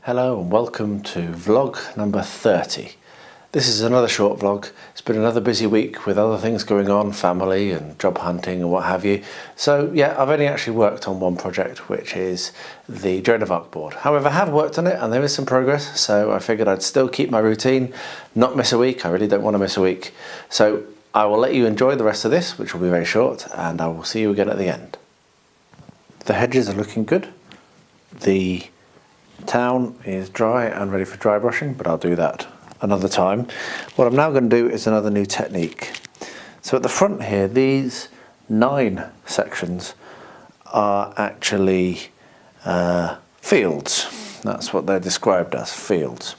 Hello and welcome to vlog number 30. This is another short vlog. It's been another busy week with other things going on, family and job hunting and what have you. So yeah, I've only actually worked on one project, which is the Joan of Arc board. However, I have worked on it and there is some progress, so I figured I'd still keep my routine, not miss a week. I really don't want to miss a week. So I will let you enjoy the rest of this, which will be very short, and I will see you again at the end. The hedges are looking good. The town is dry and ready for dry brushing, but I'll do that another time. What I'm now going to do is another new technique. So at the front here, these 9 sections are actually fields. That's what they're described as, fields.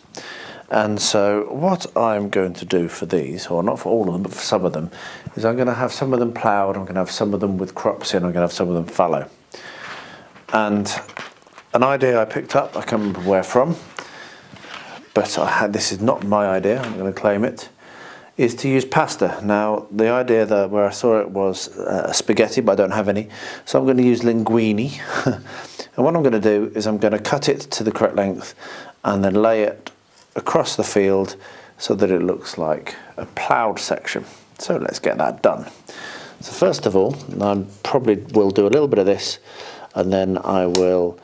And so what I'm going to do for these, or not for all of them, but for some of them, is I'm going to have some of them ploughed, I'm going to have some of them with crops in, I'm going to have some of them fallow. And an idea I picked up, I can't remember where from, but this is not my idea, I'm going to claim it, is to use pasta. Now the idea that where I saw it was spaghetti, but I don't have any, so I'm going to use linguine. And what I'm going to do is I'm going to cut it to the correct length and then lay it across the field so that it looks like a ploughed section. So let's get that done. So first of all, I probably will do a little bit of this, and then I will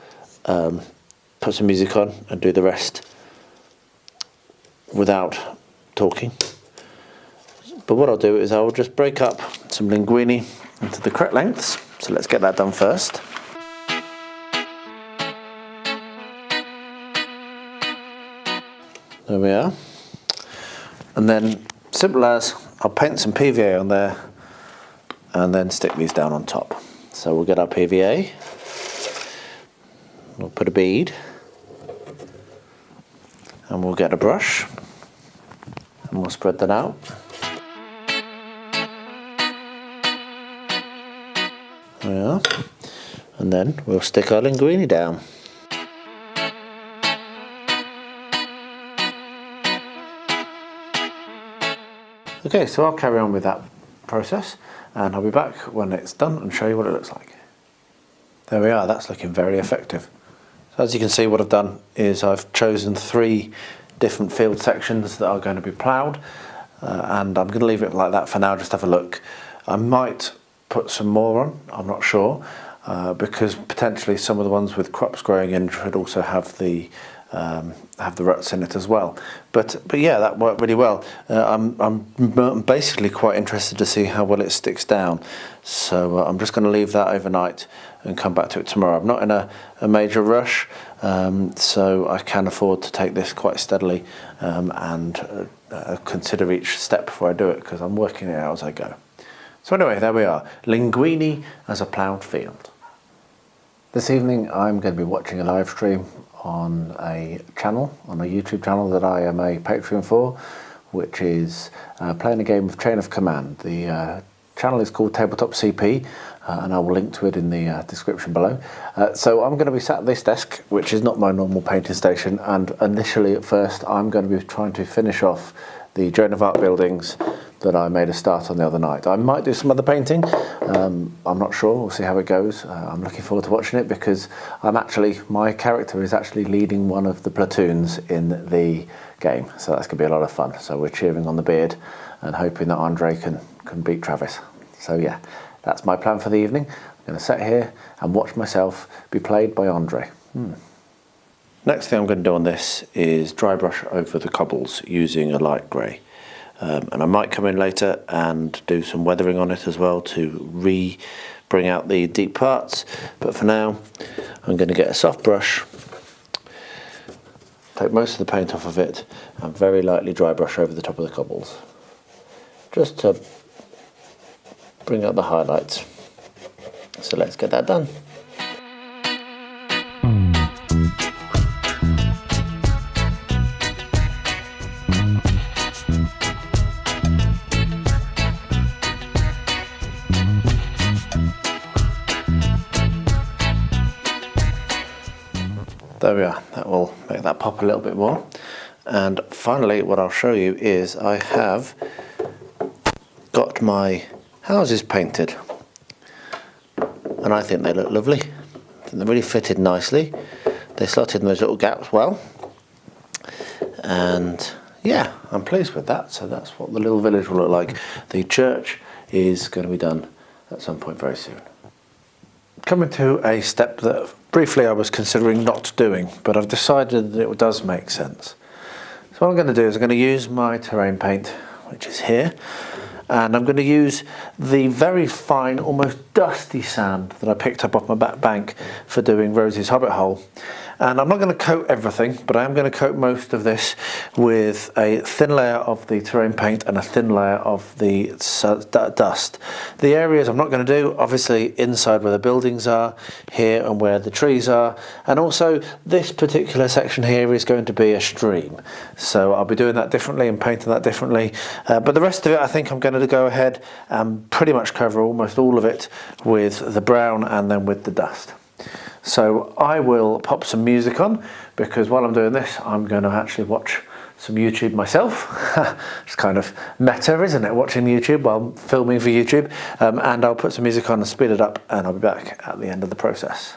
put some music on and do the rest without talking. But what I'll do is I will just break up some linguine into the correct lengths. So let's get that done first. There we are. And then, simple as, I'll paint some PVA on there and then stick these down on top. So we'll get our PVA. We'll put a bead and we'll get a brush and we'll spread that out. There we are. And then we'll stick our linguine down. Okay, so I'll carry on with that process and I'll be back when it's done and show you what it looks like. There we are, that's looking very effective. So as you can see, what I've done is I've chosen 3 different field sections that are going to be ploughed, and I'm going to leave it like that for now, just have a look. I might put some more on, I'm not sure, because potentially some of the ones with crops growing in should also have the ruts in it as well. But yeah, that worked really well. I'm basically quite interested to see how well it sticks down. So I'm just going to leave that overnight and come back to it tomorrow. I'm not in a major rush, so I can afford to take this quite steadily and consider each step before I do it, because I'm working it out as I go. So anyway, there we are. Linguine as a ploughed field. This evening I'm going to be watching a live stream on a channel, on a YouTube channel that I am a Patreon for, which is playing a game of Chain of Command. The channel is called Tabletop CP, and I will link to it in the description below. So I'm going to be sat at this desk, which is not my normal painting station, and initially at first I'm going to be trying to finish off the Joan of Arc buildings that I made a start on the other night. I might do some other painting, I'm not sure, we'll see how it goes. I'm looking forward to watching it because my character is actually leading one of the platoons in the game, so that's going to be a lot of fun. So we're cheering on the beard and hoping that Andre can beat Travis. So yeah, that's my plan for the evening. I'm going to sit here and watch myself be played by Andre. Next thing I'm going to do on this is dry brush over the cobbles using a light grey. And I might come in later and do some weathering on it as well to bring out the deep parts. But for now, I'm going to get a soft brush, take most of the paint off of it, and very lightly dry brush over the top of the cobbles, just to bring out the highlights. So let's get that done. there we are, that will make that pop a little bit more. And finally what I'll show you is I have got my houses painted, and I think they look lovely. I think they're really fitted nicely. They slotted in those little gaps well, and yeah, I'm pleased with that. So that's what the little village will look like. The church is going to be done at some point very soon. Coming to a step that briefly I was considering not doing, but I've decided that it does make sense. So what I'm going to do is I'm going to use my terrain paint, which is here, and I'm going to use the very fine, almost dusty sand that I picked up off my back bank for doing Rosie's Hobbit hole. And I'm not going to coat everything, but I am going to coat most of this with a thin layer of the terrain paint and a thin layer of the dust. The areas I'm not going to do, obviously inside where the buildings are, here and where the trees are, and also this particular section here is going to be a stream. So I'll be doing that differently and painting that differently. But the rest of it I think I'm going to go ahead and pretty much cover almost all of it with the brown and then with the dust. So I will pop some music on, because while I'm doing this I'm going to actually watch some YouTube myself. It's kind of meta, isn't it, watching YouTube while filming for YouTube. And I'll put some music on and speed it up, and I'll be back at the end of the process.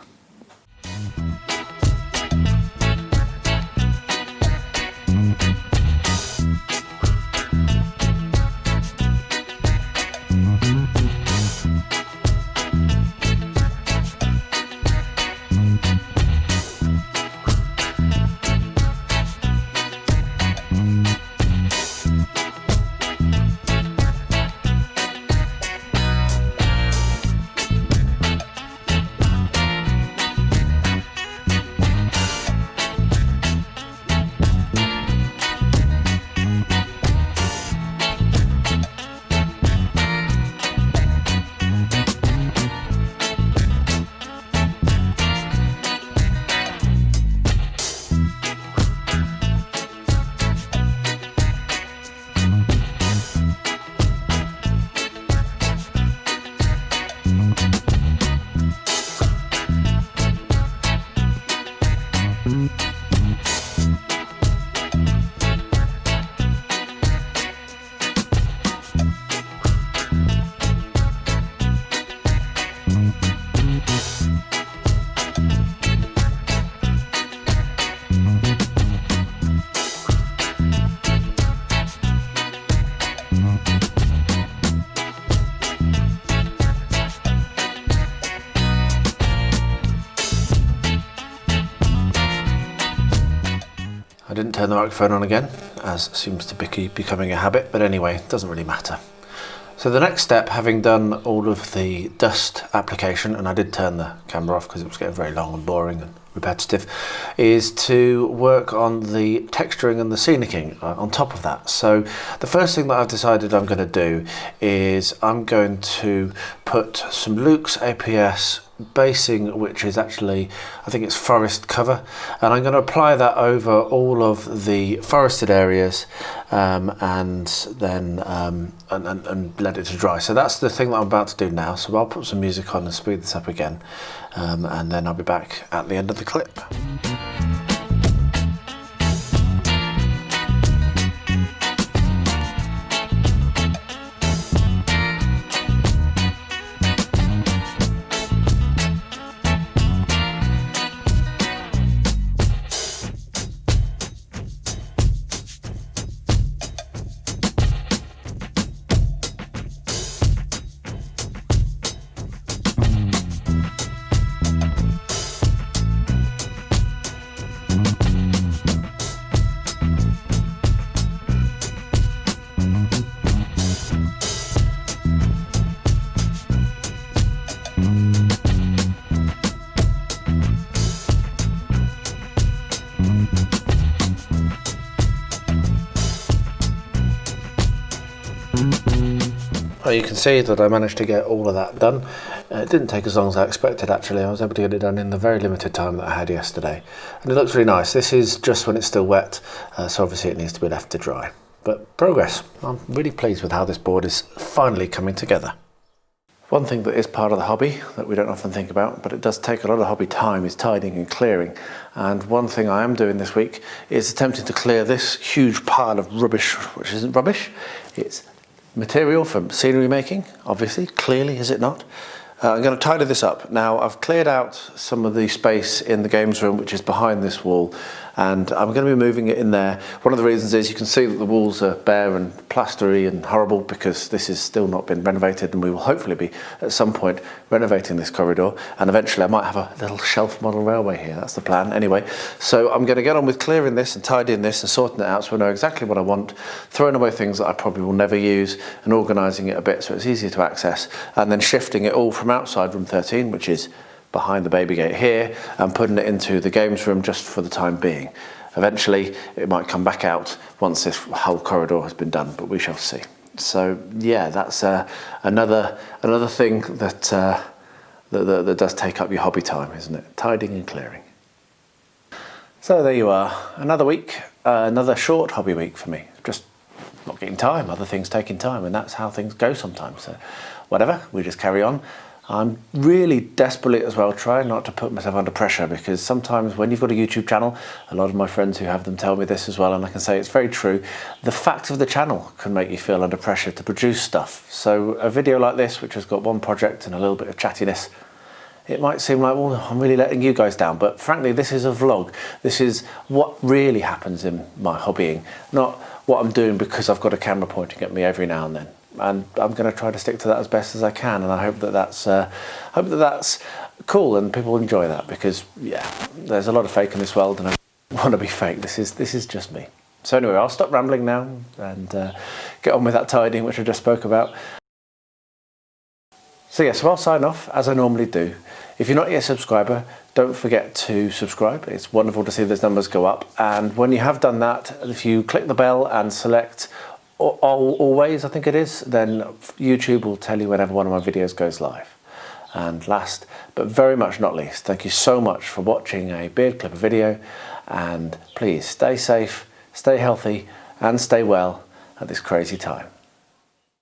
I didn't turn the microphone on again, as seems to be becoming a habit, but anyway, it doesn't really matter. So the next step, having done all of the dust application, and I did turn the camera off because it was getting very long and boring and repetitive, is to work on the texturing and the scenicking on top of that. So the first thing that I've decided I'm going to do is I'm going to put some Luke's APS basing, which is actually, I think it's forest cover, and I'm going to apply that over all of the forested areas, and then and let it to dry. So that's the thing that I'm about to do now. So I'll put some music on and speed this up again, and then I'll be back at the end of the clip. Well, you can see that I managed to get all of that done. It didn't take as long as I expected, actually. I was able to get it done in the very limited time that I had yesterday. And it looks really nice. This is just when it's still wet, so obviously it needs to be left to dry. But progress. I'm really pleased with how this board is finally coming together. One thing that is part of the hobby that we don't often think about, but it does take a lot of hobby time, is tidying and clearing. And one thing I am doing this week is attempting to clear this huge pile of rubbish, which isn't rubbish. It's material from scenery making, obviously, clearly, is it not? I'm going to tidy this up. Now, I've cleared out some of the space in the games room, which is behind this wall, and I'm going to be moving it in there. One of the reasons is you can see that the walls are bare and plastery and horrible because this has still not been renovated, and we will hopefully be at some point renovating this corridor, and eventually I might have a little shelf model railway here. That's the plan anyway. So I'm going to get on with clearing this and tidying this and sorting it out so I know exactly what I want, throwing away things that I probably will never use and organising it a bit so it's easier to access, and then shifting it all from outside room 13, which is behind the baby gate here, and putting it into the games room just for the time being. Eventually it might come back out once this whole corridor has been done, but we shall see. So yeah, that's another thing that does take up your hobby time, isn't it? Tidying and clearing. So there you are, another week, another short hobby week for me. Just not getting time, other things taking time, and that's how things go sometimes. So whatever, we just carry on. I'm really desperately as well trying not to put myself under pressure, because sometimes when you've got a YouTube channel, a lot of my friends who have them tell me this as well, and I can say it's very true, the fact of the channel can make you feel under pressure to produce stuff. So a video like this, which has got one project and a little bit of chattiness, it might seem like, well, I'm really letting you guys down, but frankly this is a vlog. This is what really happens in my hobbying, not what I'm doing because I've got a camera pointing at me every now and then. And I'm going to try to stick to that as best as I can, and I hope that that's cool and people enjoy that, because yeah, there's a lot of fake in this world and I don't want to be fake. This is just me. So anyway, I'll stop rambling now and get on with that tidying which I just spoke about. So yeah, so I'll sign off as I normally do. If you're not yet a subscriber, don't forget to subscribe. It's wonderful to see those numbers go up, and when you have done that, if you click the bell and select always, I think it is, then YouTube will tell you whenever one of my videos goes live. And last but very much not least, thank you so much for watching a Beard Clipper video, and please stay safe, stay healthy and stay well at this crazy time.